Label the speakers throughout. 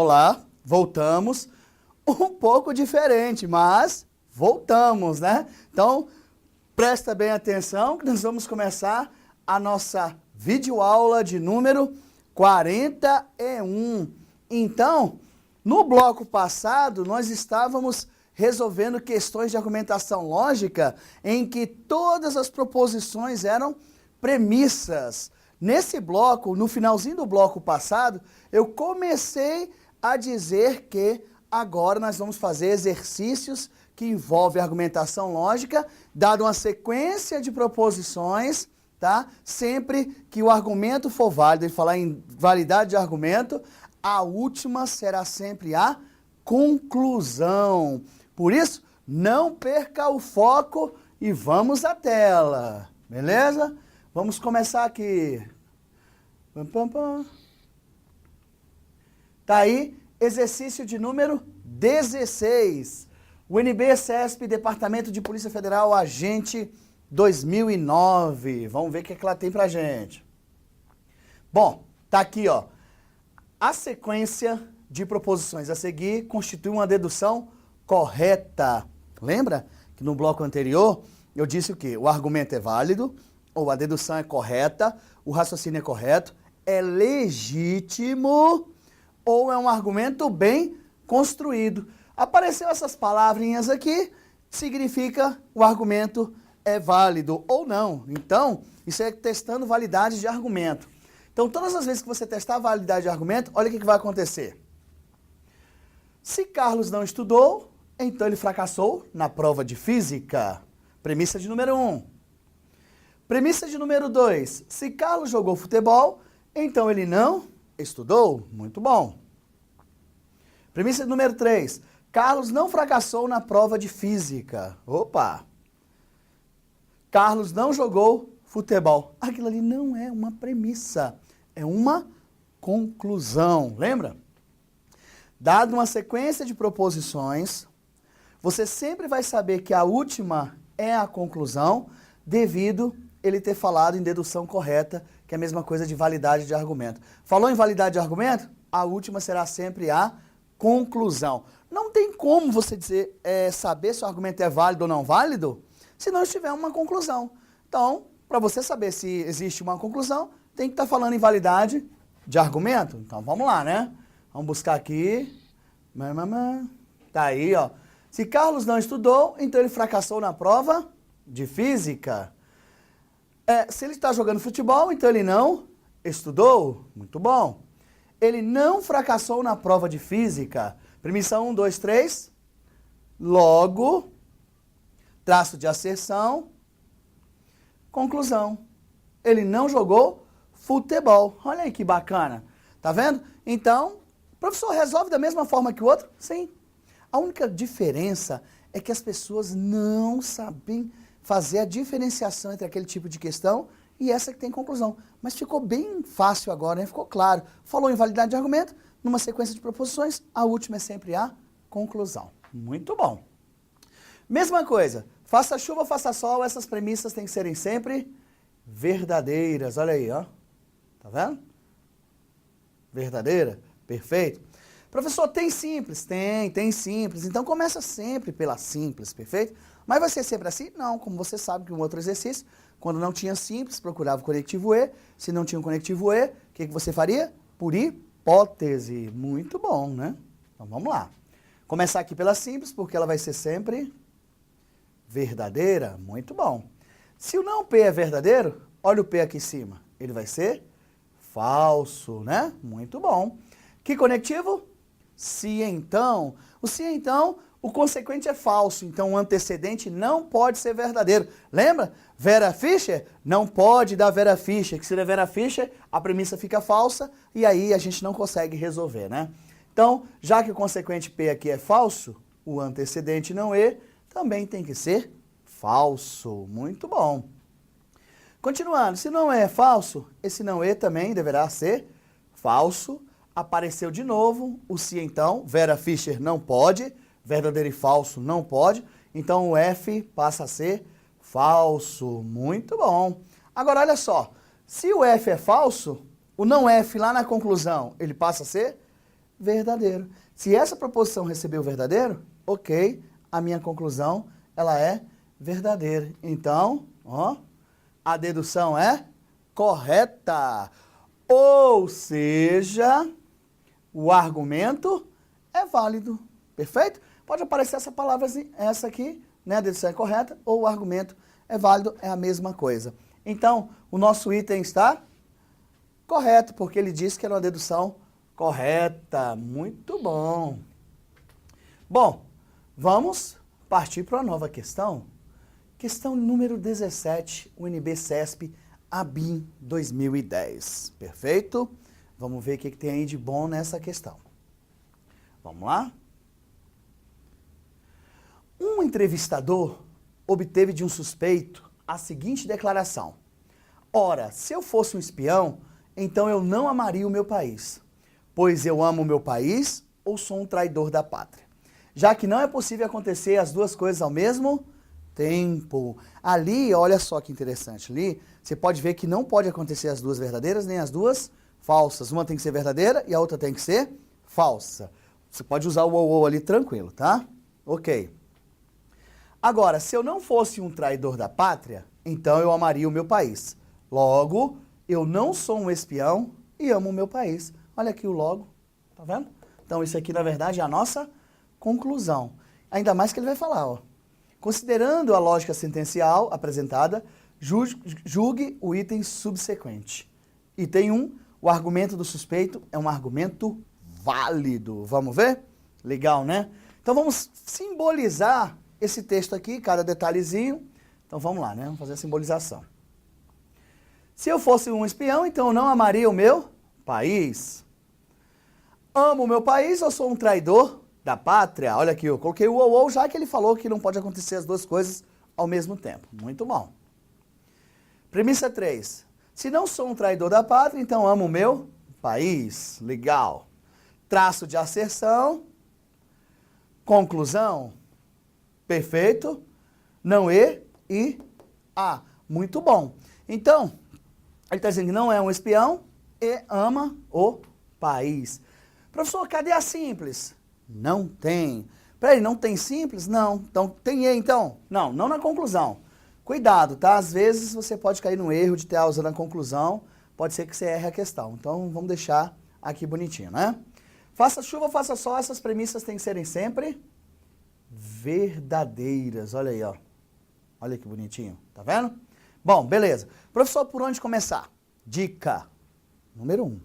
Speaker 1: Olá, voltamos. Um pouco diferente, mas voltamos, né? Então, presta bem atenção que nós vamos começar a nossa videoaula de número 41. Então, no bloco passado, nós estávamos resolvendo questões de argumentação lógica em que todas as proposições eram premissas. Nesse bloco, no finalzinho do bloco passado, eu comecei a dizer que agora nós vamos fazer exercícios que envolvem argumentação lógica, dado uma sequência de proposições, tá? Sempre que o argumento for válido, e falar em validade de argumento, a última será sempre a conclusão. Por isso, não perca o foco e vamos à tela, beleza? Vamos começar aqui. Tá aí, exercício de número 16. UNB-CESP, Departamento de Polícia Federal, agente 2009. Vamos ver o que ela tem pra gente. Bom, tá aqui, ó. A sequência de proposições a seguir constitui uma dedução correta. Lembra que no bloco anterior eu disse o quê? O argumento é válido, ou a dedução é correta, o raciocínio é correto, é legítimo, ou é um argumento bem construído. Apareceu essas palavrinhas aqui, significa o argumento é válido ou não. Então, isso é testando validade de argumento. Então, todas as vezes que você testar a validade de argumento, olha o que vai acontecer. Se Carlos não estudou, então ele fracassou na prova de física. Premissa de número 1. Premissa de número 2. Se Carlos jogou futebol, então ele não estudou. Muito bom. Premissa de número 3. Carlos não fracassou na prova de física. Opa! Carlos não jogou futebol. Aquilo ali não é uma premissa, é uma conclusão. Lembra? Dado uma sequência de proposições, você sempre vai saber que a última é a conclusão, devido ele ter falado em dedução correta, que é a mesma coisa de validade de argumento. Falou em validade de argumento? A última será sempre a conclusão. Não tem como você dizer, saber se o argumento é válido ou não válido, se não estiver uma conclusão. Então, para você saber se existe uma conclusão, tem que estar falando em validade de argumento. Então, vamos lá, né? Vamos buscar aqui. Tá aí, ó. Se Carlos não estudou, então ele fracassou na prova de física. Se ele está jogando futebol, então ele não estudou. Muito bom. Ele não fracassou na prova de física. Premissa 1, 2, 3. Logo, traço de asserção, conclusão. Ele não jogou futebol. Olha aí que bacana. Tá vendo? Então, o professor resolve da mesma forma que o outro? Sim. A única diferença é que as pessoas não sabem fazer a diferenciação entre aquele tipo de questão e essa que tem conclusão. Mas ficou bem fácil agora, né? Ficou claro. Falou em validade de argumento, numa sequência de proposições, a última é sempre a conclusão. Muito bom. Mesma coisa, faça chuva, faça sol, essas premissas têm que serem sempre verdadeiras. Olha aí, ó. Tá vendo? Verdadeira? Perfeito. Professor, tem simples? Tem simples. Então começa sempre pela simples, perfeito? Mas vai ser sempre assim? Não, como você sabe que um outro exercício, quando não tinha simples, procurava o conectivo E. Se não tinha o conectivo E, o que você faria? Por hipótese. Muito bom, né? Então vamos lá. Começar aqui pela simples, porque ela vai ser sempre verdadeira. Muito bom. Se o não P é verdadeiro, olha o P aqui em cima. Ele vai ser falso, né? Muito bom. Que conectivo? Se então. O se então, o consequente é falso. Então o antecedente não pode ser verdadeiro. Lembra? Vera Fischer não pode dar Vera Fischer. Que se der Vera Fischer, a premissa fica falsa e aí a gente não consegue resolver, né? Então, já que o consequente P aqui é falso, o antecedente não E também tem que ser falso. Muito bom. Continuando, se não é falso, esse não E também deverá ser falso. Apareceu de novo o se então, Vera Fischer não pode, verdadeiro e falso não pode, então o F passa a ser falso. Muito bom. Agora olha só, se o F é falso, o não F lá na conclusão, ele passa a ser verdadeiro. Se essa proposição recebeu verdadeiro, ok, a minha conclusão, ela é verdadeira. Então, ó, a dedução é correta. Ou seja, o argumento é válido. Perfeito? Pode aparecer essa palavra, essa aqui, né? A dedução é correta, ou o argumento é válido, é a mesma coisa. Então, o nosso item está correto, porque ele disse que era uma dedução correta. Muito bom. Bom, vamos partir para uma nova questão. Questão número 17, UNB-CESP, ABIN 2010. Perfeito? Vamos ver o que tem aí de bom nessa questão. Vamos lá? Um entrevistador obteve de um suspeito a seguinte declaração: ora, se eu fosse um espião, então eu não amaria o meu país, pois eu amo o meu país ou sou um traidor da pátria. Já que não é possível acontecer as duas coisas ao mesmo tempo. Ali, olha só que interessante, ali você pode ver que não pode acontecer as duas verdadeiras nem as duas falsas. Uma tem que ser verdadeira e a outra tem que ser falsa. Você pode usar o ou ali tranquilo, tá? Ok. Agora, se eu não fosse um traidor da pátria, então eu amaria o meu país. Logo, eu não sou um espião e amo o meu país. Olha aqui o logo, tá vendo? Então isso aqui, na verdade, é a nossa conclusão. Ainda mais que ele vai falar, ó. Considerando a lógica sentencial apresentada, julgue o item subsequente. Item 1, o argumento do suspeito é um argumento válido. Vamos ver? Legal, né? Então vamos simbolizar esse texto aqui, cada detalhezinho. Então vamos lá, né? Vamos fazer a simbolização. Se eu fosse um espião, então eu não amaria o meu país. Amo o meu país ou sou um traidor da pátria? Olha aqui, eu coloquei o ou, já que ele falou que não pode acontecer as duas coisas ao mesmo tempo. Muito bom. Premissa 3. Se não sou um traidor da pátria, então amo o meu país. Legal. Traço de asserção. Conclusão. Perfeito. Não e a. Muito bom. Então, ele está dizendo que não é um espião e ama o país. Professor, cadê a simples? Não tem. Peraí, não tem simples? Não. Então, tem e então? Não, não na conclusão. Cuidado, tá? Às vezes você pode cair no erro de ter usando a conclusão, pode ser que você erre a questão. Então, vamos deixar aqui bonitinho, né? Faça chuva, faça sol, essas premissas têm que serem sempre verdadeiras. Olha aí, ó. Olha que bonitinho, tá vendo? Bom, beleza. Professor, por onde começar? Dica número 1.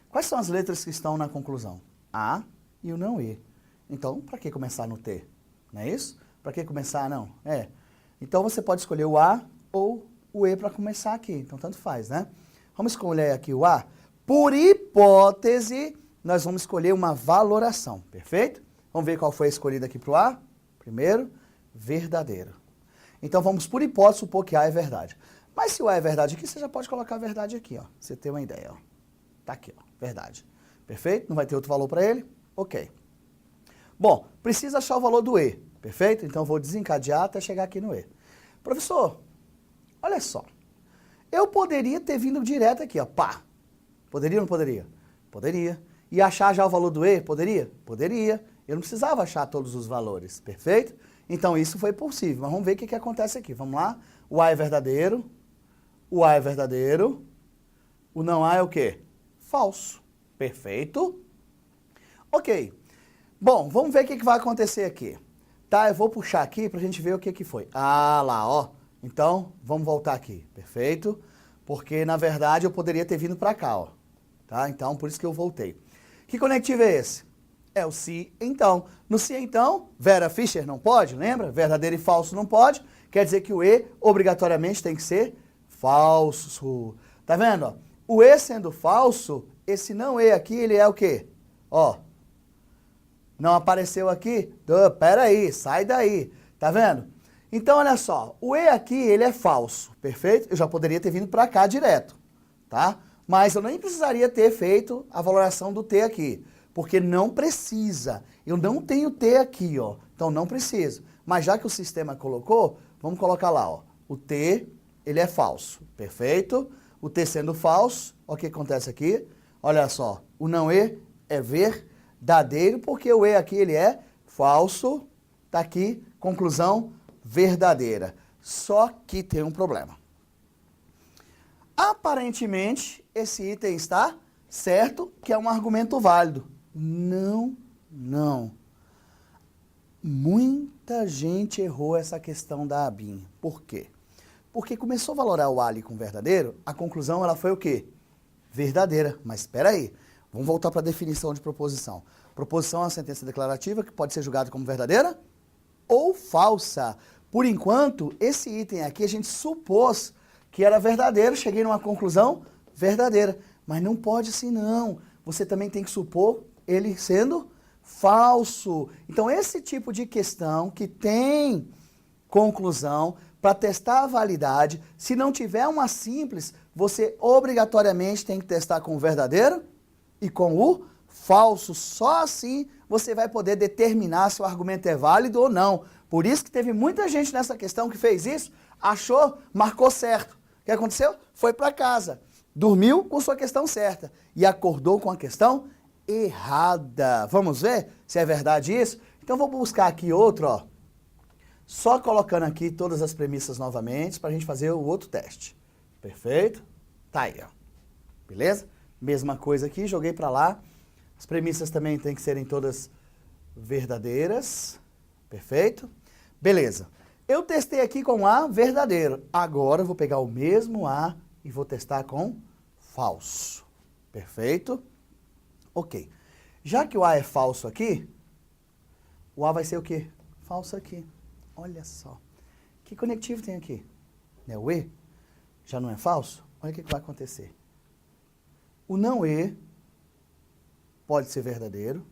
Speaker 1: Quais são as letras que estão na conclusão? A e o não e. Então, para que começar no T? Não é isso? Para que começar não? É. Então, você pode escolher o A ou o E para começar aqui. Então, tanto faz, né? Vamos escolher aqui o A. Por hipótese, nós vamos escolher uma valoração, perfeito? Vamos ver qual foi a escolhida aqui para o A. Primeiro, verdadeiro. Então, vamos por hipótese supor que A é verdade. Mas se o A é verdade aqui, você já pode colocar a verdade aqui, ó. Você tem uma ideia, ó. Tá aqui, ó. Verdade. Perfeito? Não vai ter outro valor para ele? Ok. Bom, precisa achar o valor do E. Perfeito? Então, vou desencadear até chegar aqui no E. Professor, olha só. Eu poderia ter vindo direto aqui, ó. Pá. Poderia ou não poderia? Poderia. E achar já o valor do E? Poderia? Poderia. Eu não precisava achar todos os valores. Perfeito? Então, isso foi possível. Mas vamos ver o que acontece aqui. Vamos lá. O A é verdadeiro. O A é verdadeiro. O não A é o quê? Falso. Perfeito. Ok. Bom, vamos ver o que vai acontecer aqui. Tá, eu vou puxar aqui pra gente ver o que foi. Ah, lá, ó. Então, vamos voltar aqui. Perfeito. Porque, na verdade, eu poderia ter vindo pra cá, ó. Tá? Então, por isso que eu voltei. Que conectivo é esse? É o se, então. No se, então, Vera Fischer não pode, lembra? Verdadeiro e falso não pode. Quer dizer que o E, obrigatoriamente, tem que ser falso. Tá vendo, ó? O E sendo falso, esse não E aqui, ele é o quê? Ó. Não apareceu aqui? Pera aí, sai daí. Tá vendo? Então, olha só. O E aqui, ele é falso. Perfeito? Eu já poderia ter vindo pra cá direto. Tá? Mas eu nem precisaria ter feito a valoração do T aqui. Porque não precisa. Eu não tenho T aqui, ó. Então, não preciso. Mas já que o sistema colocou, vamos colocar lá, ó. O T, ele é falso. Perfeito? O T sendo falso, ó, o que acontece aqui? Olha só. O não E é verdadeiro, porque o E aqui ele é falso. Tá aqui, conclusão verdadeira. Só que tem um problema. Aparentemente, esse item está certo, que é um argumento válido. Não. Muita gente errou essa questão da ABIN. Por quê? Porque começou a valorar o ali com verdadeiro, a conclusão ela foi o quê? Verdadeira. Mas espera aí, vamos voltar para a definição de proposição. Proposição é uma sentença declarativa que pode ser julgada como verdadeira ou falsa. Por enquanto, esse item aqui a gente supôs que era verdadeiro, cheguei numa conclusão verdadeira. Mas não pode assim não. Você também tem que supor ele sendo falso. Então, esse tipo de questão que tem conclusão, para testar a validade, se não tiver uma simples, você obrigatoriamente tem que testar com o verdadeiro e com o falso. Só assim você vai poder determinar se o argumento é válido ou não. Por isso que teve muita gente nessa questão que fez isso, achou, marcou certo. O que aconteceu? Foi para casa, dormiu com sua questão certa e acordou com a questão errada. Vamos ver se é verdade isso? Então vou buscar aqui outro, ó. Só colocando aqui todas as premissas novamente para a gente fazer o outro teste. Perfeito? Tá aí, ó. Beleza? Mesma coisa aqui, joguei para lá. As premissas também têm que serem todas verdadeiras. Perfeito? Beleza. Eu testei aqui com A verdadeiro. Agora eu vou pegar o mesmo A e vou testar com falso. Perfeito? Ok. Já que o A é falso aqui, o A vai ser o quê? Falso aqui. Olha só. Que conectivo tem aqui? É o E? Já não é falso? Olha o que vai acontecer. O não E pode ser verdadeiro.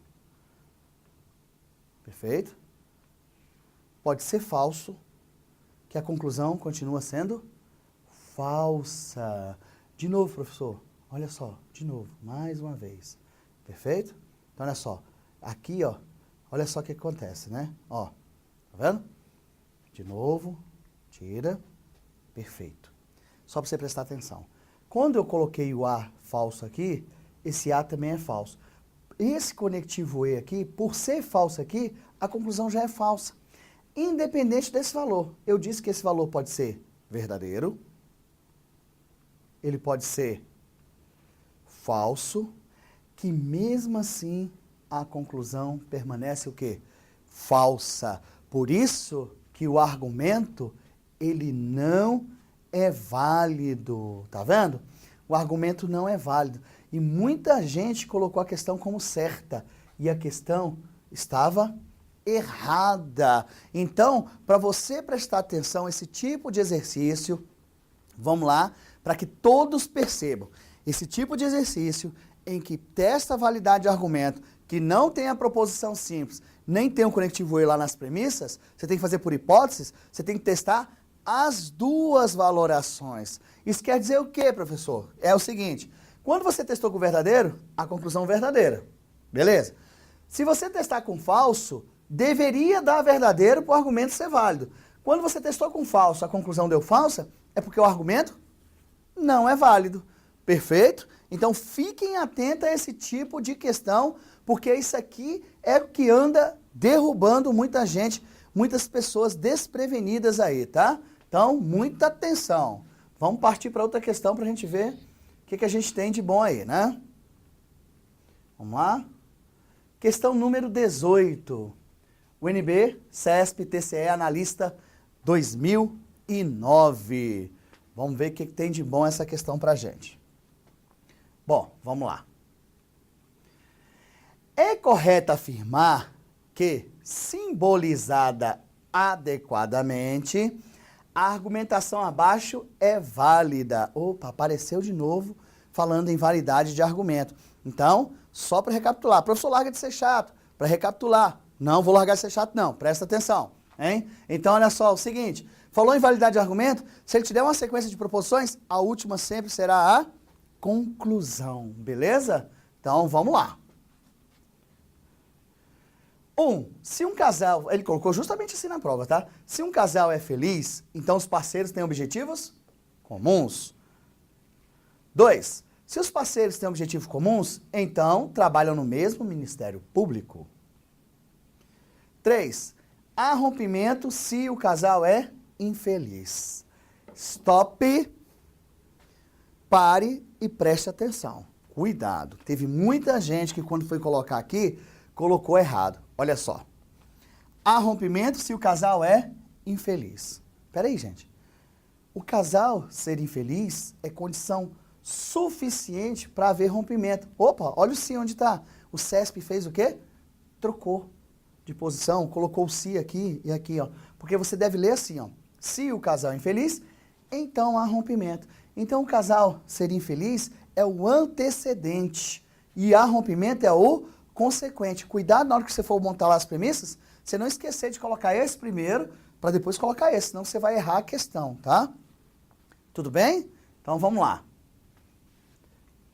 Speaker 1: Perfeito? Pode ser falso, que a conclusão continua sendo falsa. De novo, professor. Olha só, de novo, mais uma vez. Perfeito? Então, olha só. Aqui, ó, olha só o que acontece, né? Ó, tá vendo? De novo, tira. Perfeito. Só para você prestar atenção. Quando eu coloquei o A falso aqui, esse A também é falso. Esse conectivo E aqui, por ser falso aqui, a conclusão já é falsa. Independente desse valor. Eu disse que esse valor pode ser verdadeiro, ele pode ser falso, que mesmo assim a conclusão permanece o quê? Falsa. Por isso que o argumento, ele não é válido. Tá vendo? O argumento não é válido. E muita gente colocou a questão como certa. E a questão estava errada. Então, para você prestar atenção a esse tipo de exercício, vamos lá, para que todos percebam. Esse tipo de exercício em que testa a validade de argumento, que não tem a proposição simples, nem tem um conectivo E lá nas premissas, você tem que fazer por hipóteses, você tem que testar as duas valorações. Isso quer dizer o quê, professor? É o seguinte, quando você testou com verdadeiro, a conclusão verdadeira. Beleza? Se você testar com falso, deveria dar verdadeiro para o argumento ser válido. Quando você testou com falso, a conclusão deu falsa, é porque o argumento não é válido. Perfeito? Então fiquem atentos a esse tipo de questão, porque isso aqui é o que anda derrubando muita gente, muitas pessoas desprevenidas aí, tá? Então, muita atenção. Vamos partir para outra questão para a gente ver o que a gente tem de bom aí, né? Vamos lá? Questão número 18. UNB, CESP, TCE, Analista 2009. Vamos ver o que tem de bom essa questão para a gente. Bom, vamos lá. É correto afirmar que, simbolizada adequadamente, a argumentação abaixo é válida. Opa, apareceu de novo falando em validade de argumento. Então, só para recapitular. Professor, larga de ser chato. Para recapitular. Não vou largar de ser chato, não. Presta atenção. Hein? Então, olha só, o seguinte. Falou em validade de argumento, se ele te der uma sequência de proposições, a última sempre será a conclusão. Beleza? Então, vamos lá. Se um casal, ele colocou justamente assim na prova, tá? Se um casal é feliz, então os parceiros têm objetivos comuns. 2, Se os parceiros têm objetivos comuns, então trabalham no mesmo Ministério Público. 3. Há rompimento se o casal é infeliz. Stop, pare e preste atenção. Cuidado. Teve muita gente que quando foi colocar aqui, colocou errado. Olha só. Há rompimento se o casal é infeliz. Peraí, gente. O casal ser infeliz é condição suficiente para haver rompimento. Opa, olha o se onde está. O CESP fez o quê? Trocou de posição, colocou o se aqui e aqui, ó. Porque você deve ler assim, ó. Se o casal é infeliz, então há rompimento. Então o casal ser infeliz é o antecedente e há rompimento é o consequente. Cuidado na hora que você for montar lá as premissas, você não esquecer de colocar esse primeiro para depois colocar esse, senão você vai errar a questão, tá? Tudo bem? Então vamos lá.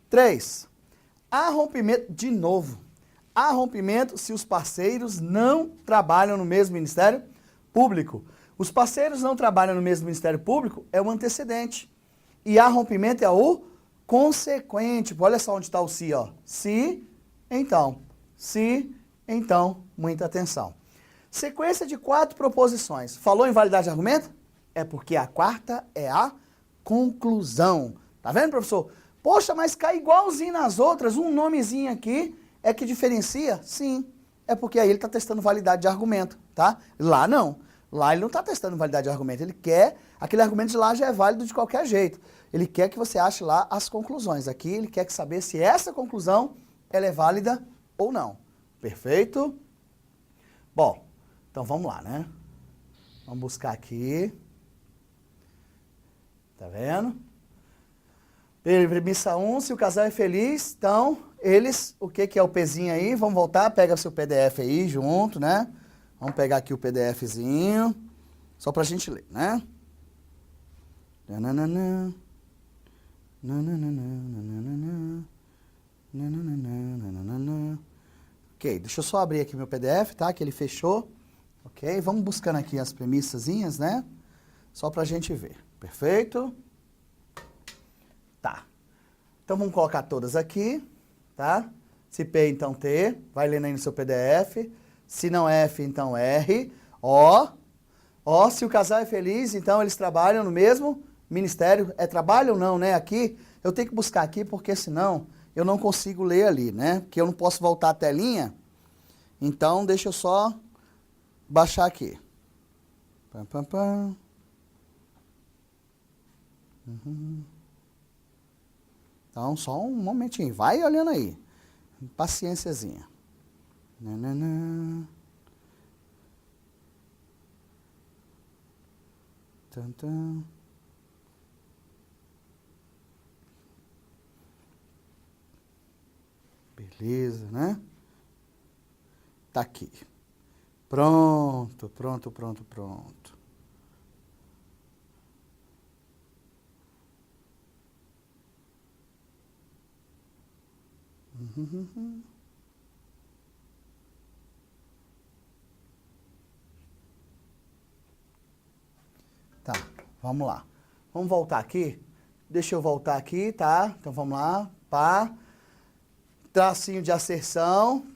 Speaker 1: 3. Há rompimento, de novo, há rompimento se os parceiros não trabalham no mesmo Ministério Público. Os parceiros não trabalham no mesmo Ministério Público é o antecedente. E há rompimento é o consequente. Olha só onde está o se, ó. Se, então. Se, então. Muita atenção. Sequência de 4 proposições. Falou em validade de argumento? É porque a quarta é a conclusão. Tá vendo, professor? Poxa, mas cai igualzinho nas outras, um nomezinho aqui é que diferencia? Sim. É porque aí ele está testando validade de argumento, tá? Lá não. Lá ele não está testando validade de argumento. Ele quer, aquele argumento de lá já é válido de qualquer jeito. Ele quer que você ache lá as conclusões. Aqui ele quer saber se essa conclusão ela é válida ou não. Perfeito? Bom, então vamos lá, né? Vamos buscar aqui. Tá vendo? Premissa 1, se o casal é feliz, então eles, o que é o Pzinho aí? Vamos voltar, pega seu PDF aí junto, né? Vamos pegar aqui o PDFzinho, só pra gente ler, né? Nananana, nananana, nananana. Ok, deixa eu só abrir aqui meu PDF, tá? Que ele fechou. Ok, vamos buscando aqui as premissazinhas, né? Só pra gente ver. Perfeito? Tá. Então vamos colocar todas aqui, tá? Se P, então T. Vai lendo aí no seu PDF. Se não F, então R. O. O, se o casal é feliz, então eles trabalham no mesmo ministério. É trabalho ou não, né? Aqui, eu tenho que buscar aqui, porque senão eu não consigo ler ali, né? Porque eu não posso voltar a telinha. Então, deixa eu só baixar aqui. Pam, pam, pam. Então, só um momentinho. Vai olhando aí. Paciênciazinha. Nananã. Tum, tum. Beleza, né? Tá aqui. Pronto, pronto, pronto, pronto. Tá, vamos lá. Vamos voltar aqui. Deixa eu voltar aqui, tá? Então vamos lá. Pá. Tracinho de asserção.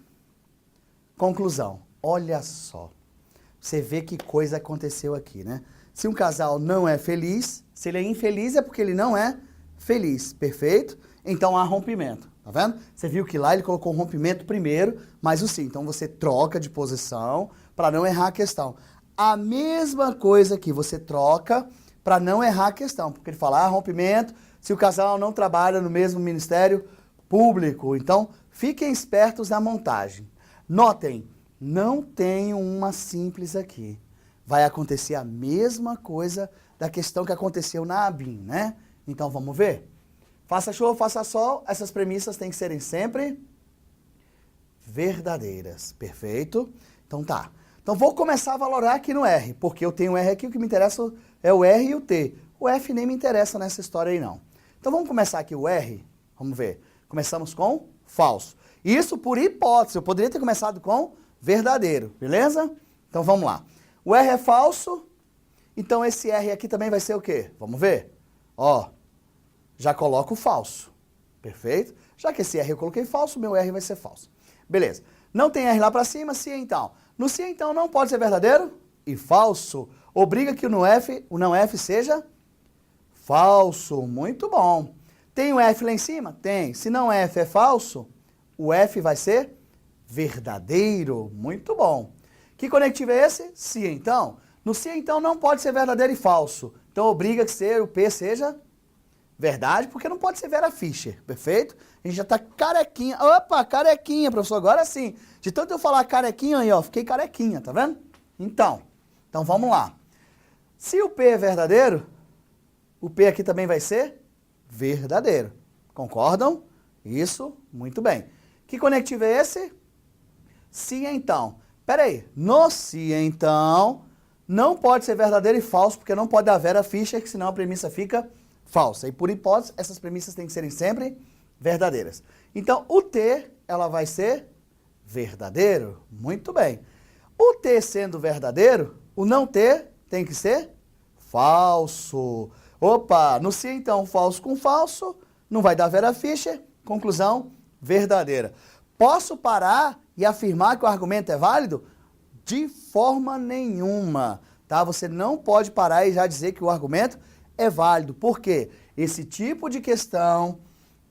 Speaker 1: Conclusão. Olha só. Você vê que coisa aconteceu aqui, né? Se um casal não é feliz, se ele é infeliz é porque ele não é feliz. Perfeito? Então há rompimento. Tá vendo? Você viu que lá ele colocou o rompimento primeiro, mas o sim. Então você troca de posição para não errar a questão. A mesma coisa que você troca para não errar a questão. Porque ele fala, rompimento, se o casal não trabalha no mesmo Ministério Público. Então, fiquem espertos na montagem. Notem, não tem uma simples aqui. Vai acontecer a mesma coisa da questão que aconteceu na ABIN, né? Então, vamos ver? Faça chuva, faça sol, essas premissas têm que serem sempre verdadeiras. Perfeito? Então, tá. Então, vou começar a valorar aqui no R, porque eu tenho o R aqui, o que me interessa é o R e o T. O F nem me interessa nessa história aí, não. Então, vamos começar aqui o R. Vamos ver. Começamos com falso. Isso por hipótese. Eu poderia ter começado com verdadeiro, beleza? Então, vamos lá. O R é falso, então esse R aqui também vai ser o quê? Vamos ver? Ó, já coloco o falso. Perfeito? Já que esse R eu coloquei falso, meu R vai ser falso. Beleza. Não tem R lá para cima, se então. No se então não pode ser verdadeiro e falso. Obriga que o não F seja falso. Muito bom. Tem o F lá em cima? Tem. Se não F é falso, o F vai ser verdadeiro. Muito bom. Que conectivo é esse? Se então. No se então não pode ser verdadeiro e falso. Então obriga que o P seja verdade, porque não pode ser Vera Fischer, perfeito? A gente já tá carequinha. Opa, carequinha, professor, agora sim. De tanto eu falar carequinha aí, ó, fiquei carequinha, tá vendo? Então vamos lá. Se o P é verdadeiro, o P aqui também vai ser verdadeiro. Concordam? Isso, muito bem. Que conectivo é esse? Se então. Pera aí, no se então não pode ser verdadeiro e falso, porque não pode dar Vera Fischer, que senão a premissa fica falsa. E por hipótese, essas premissas têm que serem sempre verdadeiras. Então, o T, ela vai ser verdadeiro. Muito bem. O T sendo verdadeiro, o não T tem que ser falso. Opa, no se então, falso com falso, não vai dar Vera Fischer. Conclusão, verdadeira. Posso parar e afirmar que o argumento é válido? De forma nenhuma, tá? Você não pode parar e já dizer que o argumento é válido. Por quê? Esse tipo de questão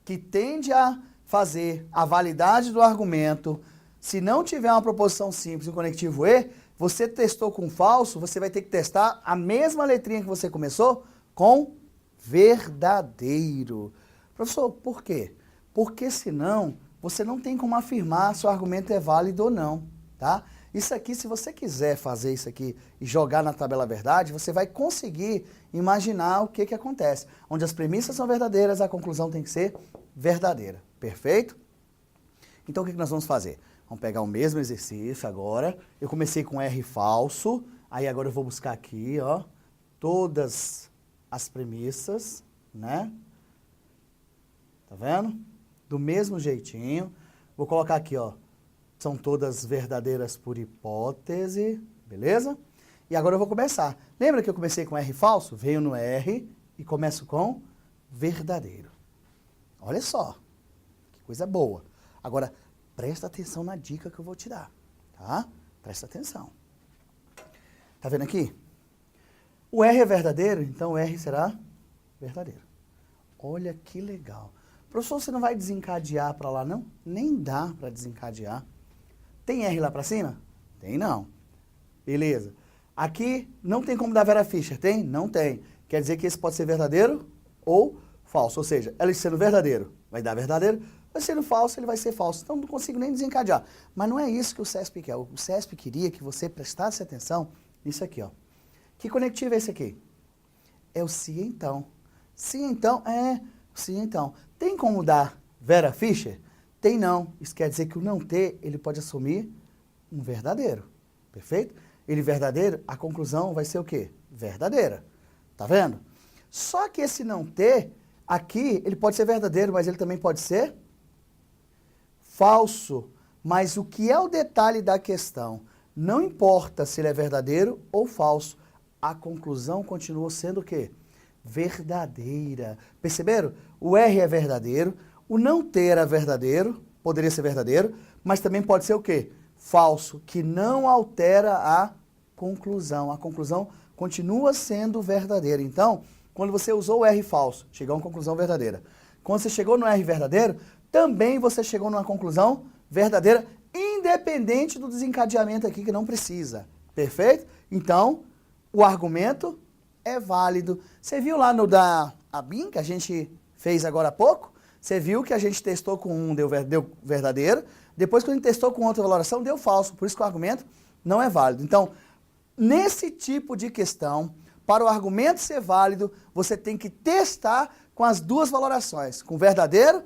Speaker 1: que tende a fazer a validade do argumento, se não tiver uma proposição simples e um conectivo E, você testou com falso, você vai ter que testar a mesma letrinha que você começou com verdadeiro. Professor, por quê? Porque senão você não tem como afirmar se o argumento é válido ou não, tá? Isso aqui, se você quiser fazer isso aqui e jogar na tabela verdade, você vai conseguir imaginar o que acontece. Onde as premissas são verdadeiras, a conclusão tem que ser verdadeira. Perfeito? Então, o que nós vamos fazer? Vamos pegar o mesmo exercício agora. Eu comecei com R falso, aí agora eu vou buscar aqui, ó, todas as premissas, né? Tá vendo? Do mesmo jeitinho. Vou colocar aqui, ó. São todas verdadeiras por hipótese, beleza? E agora eu vou começar. Lembra que eu comecei com R falso? Venho no R e começo com verdadeiro. Olha só, que coisa boa. Agora, presta atenção na dica que eu vou te dar, tá? Presta atenção. Tá vendo aqui? O R é verdadeiro, então o R será verdadeiro. Olha que legal. Professor, você não vai desencadear para lá, não? Nem dá para desencadear. Tem R lá para cima? Tem não. Beleza. Aqui não tem como dar Vera Fischer, tem? Não tem. Quer dizer que esse pode ser verdadeiro ou falso. Ou seja, ela sendo verdadeiro vai dar verdadeiro, mas sendo falso ele vai ser falso. Então não consigo nem desencadear. Mas não é isso que o CESP quer. O CESP queria que você prestasse atenção nisso aqui, ó. Que conectivo é esse aqui? É o se então. Se então, se então. Tem como dar Vera Fischer? Tem não. Isso quer dizer que o não ter, ele pode assumir um verdadeiro. Perfeito? Ele verdadeiro, a conclusão vai ser o quê? Verdadeira. Tá vendo? Só que esse não ter, aqui, ele pode ser verdadeiro, mas ele também pode ser falso. Mas o que é o detalhe da questão? Não importa se ele é verdadeiro ou falso. A conclusão continua sendo o quê? Verdadeira. Perceberam? O R é verdadeiro, o não ter é verdadeiro, poderia ser verdadeiro, mas também pode ser o quê? Falso, que não altera a conclusão. A conclusão continua sendo verdadeira. Então, quando você usou o R falso, chegou a uma conclusão verdadeira. Quando você chegou no R verdadeiro, também você chegou numa conclusão verdadeira, independente do desencadeamento aqui que não precisa. Perfeito? Então, o argumento é válido. Você viu lá no da ABIN, que a gente fez agora há pouco? Você viu que a gente testou com um, deu verdadeiro. Depois, quando a gente testou com outra valoração, deu falso. Por isso que o argumento não é válido. Então, nesse tipo de questão, para o argumento ser válido, você tem que testar com as duas valorações, com verdadeiro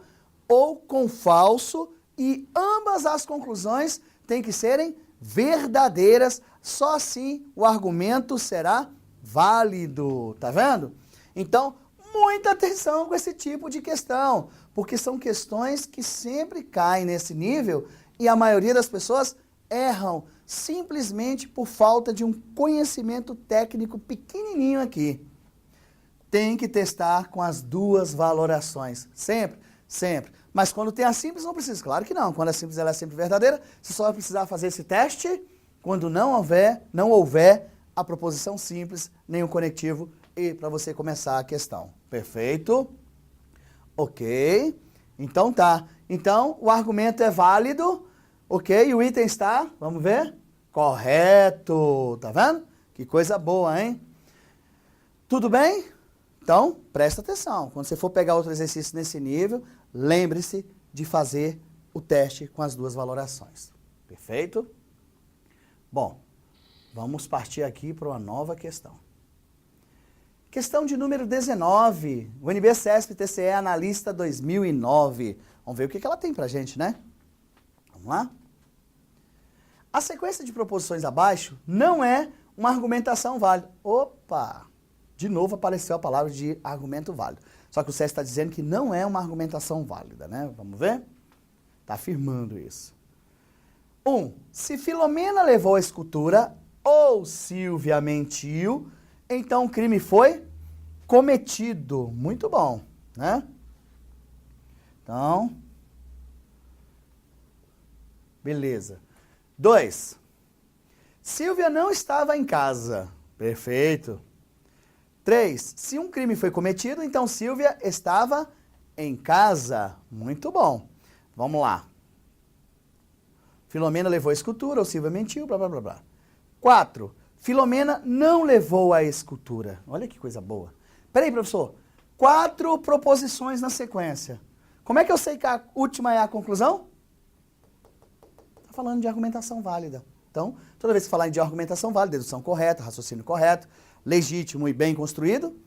Speaker 1: ou com falso, e ambas as conclusões têm que serem verdadeiras. Só assim o argumento será válido. Tá vendo? Então, muita atenção com esse tipo de questão, porque são questões que sempre caem nesse nível e a maioria das pessoas erram simplesmente por falta de um conhecimento técnico pequenininho aqui. Tem que testar com as duas valorações, sempre. Sempre. Mas quando tem a simples, não precisa. Claro que não. Quando a simples ela é sempre verdadeira, você só vai precisar fazer esse teste quando não houver a proposição simples, nem o conectivo, e para você começar a questão. Perfeito? Ok. Então tá. Então, o argumento é válido, ok? E o item está, vamos ver? Correto. Tá vendo? Que coisa boa, hein? Tudo bem? Então, presta atenção. Quando você for pegar outro exercício nesse nível, lembre-se de fazer o teste com as duas valorações. Perfeito? Bom, vamos partir aqui para uma nova questão. Questão de número 19, UNB CESP TCE Analista 2009. Vamos ver o que ela tem pra gente, né? Vamos lá? A sequência de proposições abaixo não é uma argumentação válida. Opa! De novo apareceu a palavra de argumento válido. Só que o CESP está dizendo que não é uma argumentação válida, né? Vamos ver? Está afirmando isso. 1. Se Filomena levou a escultura ou Silvia mentiu, então o crime foi cometido. Muito bom, né? Então, beleza. 2. Silvia não estava em casa. Perfeito. 3. Se um crime foi cometido, então Silvia estava em casa. Muito bom. Vamos lá. Filomena levou a escultura, ou Silvia mentiu, blá, blá, blá, blá. 4. Filomena não levou a escultura. Olha que coisa boa. Peraí, professor. 4 proposições na sequência. Como é que eu sei que a última é a conclusão? Está falando de argumentação válida. Então, toda vez que falar de argumentação válida, dedução correta, raciocínio correto, legítimo e bem construído,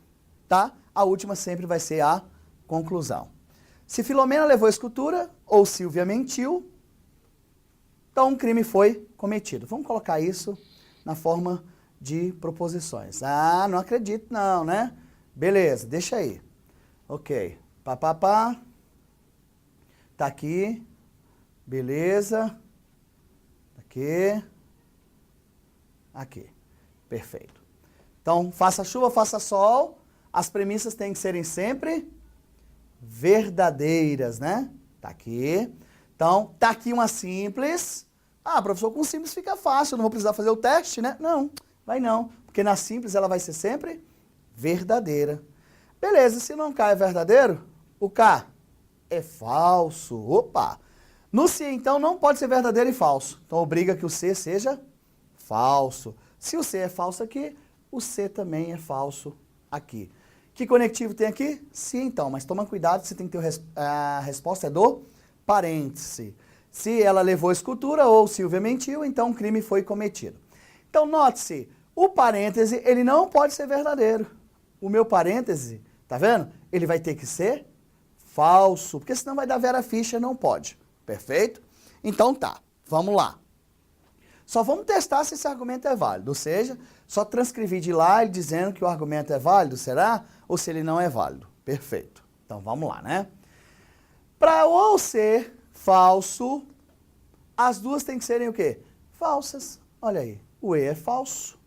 Speaker 1: tá? A última sempre vai ser a conclusão. Se Filomena levou a escultura ou Silvia mentiu, então um crime foi cometido. Vamos colocar isso na forma de proposições. Ah, não acredito não, né? Beleza, deixa aí. Ok. Pá. Tá aqui. Beleza. Aqui. Aqui. Perfeito. Então, faça chuva, faça sol, as premissas têm que serem sempre verdadeiras, né? Tá aqui. Então, tá aqui uma simples. Ah, professor, com simples fica fácil, eu não vou precisar fazer o teste, né? Não, vai não, porque na simples ela vai ser sempre verdadeira. Beleza, se não K é verdadeiro, o K é falso. Opa! No se, então, não pode ser verdadeiro e falso. Então, obriga que o C seja falso. Se o C é falso aqui, o C também é falso aqui. Que conectivo tem aqui? Se, então, mas toma cuidado, você tem que ter a resposta é do parêntese. Se ela levou a escultura ou Silvia mentiu, então o crime foi cometido. Então, note-se, o parêntese, ele não pode ser verdadeiro. O meu parêntese, tá vendo? Ele vai ter que ser falso, porque senão vai dar Vera Fischer, não pode. Perfeito? Então tá, vamos lá. Só vamos testar se esse argumento é válido, ou seja, só transcrever de lá ele dizendo que o argumento é válido, será? Ou se ele não é válido. Perfeito. Então vamos lá, né? Para ou ser falso, as duas têm que serem o quê? Falsas. Olha aí, o E é falso.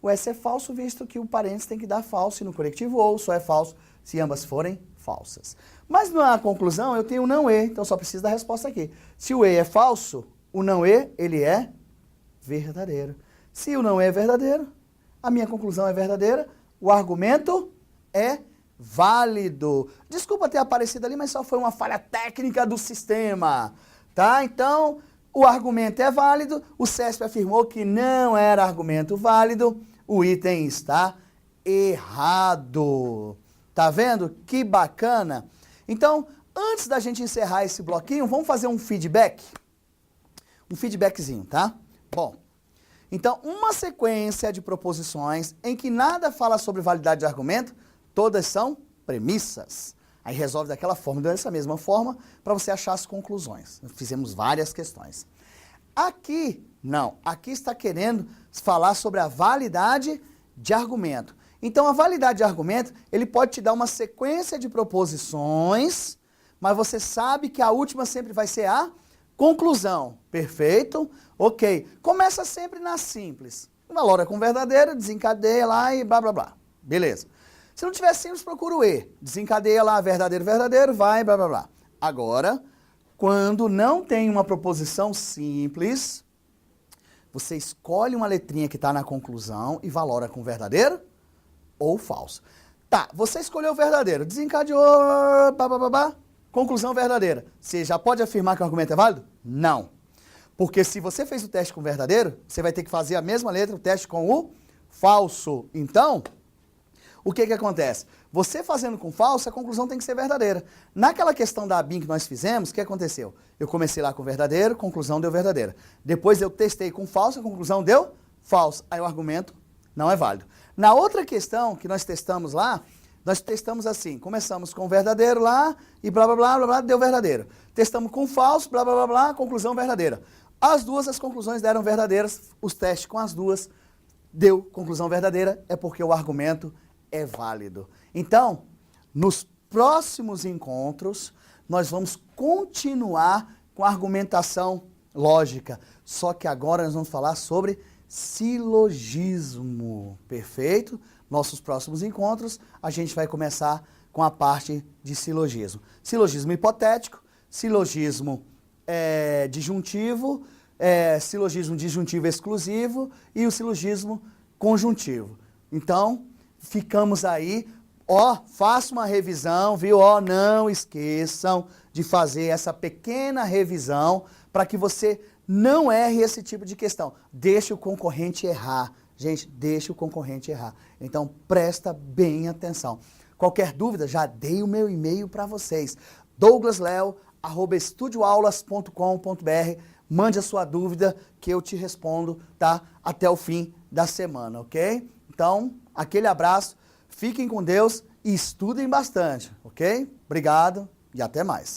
Speaker 1: O S é falso, visto que o parênteses tem que dar falso e no conectivo ou só é falso se ambas forem falsas. Mas na conclusão eu tenho o não E, então só preciso da resposta aqui. Se o E é falso, o não E, ele é verdadeiro. Se o não E é verdadeiro, a minha conclusão é verdadeira, o argumento é válido. Desculpa ter aparecido ali, mas só foi uma falha técnica do sistema, tá? Então, o argumento é válido, o CESP afirmou que não era argumento válido, o item está errado. Tá vendo? Que bacana. Então, antes da gente encerrar esse bloquinho, vamos fazer um feedback? Um feedbackzinho, tá? Bom, então, uma sequência de proposições em que nada fala sobre validade de argumento, todas são premissas. Aí resolve daquela forma, dessa mesma forma, para você achar as conclusões. Fizemos várias questões. Aqui, não. Aqui está querendo falar sobre a validade de argumento. Então, a validade de argumento, ele pode te dar uma sequência de proposições, mas você sabe que a última sempre vai ser a conclusão. Perfeito? Ok. Começa sempre na simples. Valora com verdadeiro, desencadeia lá e blá, blá, blá. Beleza. Se não tiver simples, procura o E. Desencadeia lá, verdadeiro, verdadeiro, vai, blá, blá, blá. Agora, quando não tem uma proposição simples, você escolhe uma letrinha que está na conclusão e valora com verdadeiro ou falso. Tá, você escolheu o verdadeiro, desencadeou, conclusão verdadeira. Você já pode afirmar que o argumento é válido? Não. Porque se você fez o teste com verdadeiro, você vai ter que fazer a mesma letra, o teste com o falso. Então, o que acontece? Você fazendo com falso, a conclusão tem que ser verdadeira. Naquela questão da ABIN que nós fizemos, o que aconteceu? Eu comecei lá com verdadeiro, conclusão deu verdadeira. Depois eu testei com falso, a conclusão deu falso. Aí o argumento não é válido. Na outra questão que nós testamos lá, nós testamos assim, começamos com verdadeiro lá e blá, blá, blá, blá, blá, deu verdadeiro. Testamos com falso, blá, blá, blá, blá, conclusão verdadeira. As conclusões deram verdadeiras, os testes com as duas deu conclusão verdadeira, é porque o argumento é válido. Então, nos próximos encontros, nós vamos continuar com a argumentação lógica, só que agora nós vamos falar sobre silogismo, perfeito? Nossos próximos encontros, a gente vai começar com a parte de silogismo. Silogismo hipotético, silogismo disjuntivo, silogismo disjuntivo exclusivo e o silogismo conjuntivo. Então, ficamos aí, faça uma revisão, viu? Não esqueçam de fazer essa pequena revisão para que você não erre esse tipo de questão. Deixe o concorrente errar. Gente, deixe o concorrente errar. Então, presta bem atenção. Qualquer dúvida, já dei o meu e-mail para vocês. douglasleo@estudioaulas.com.br. Mande a sua dúvida que eu te respondo, tá? Até o fim da semana, ok? Então, aquele abraço, fiquem com Deus e estudem bastante, ok? Obrigado e até mais.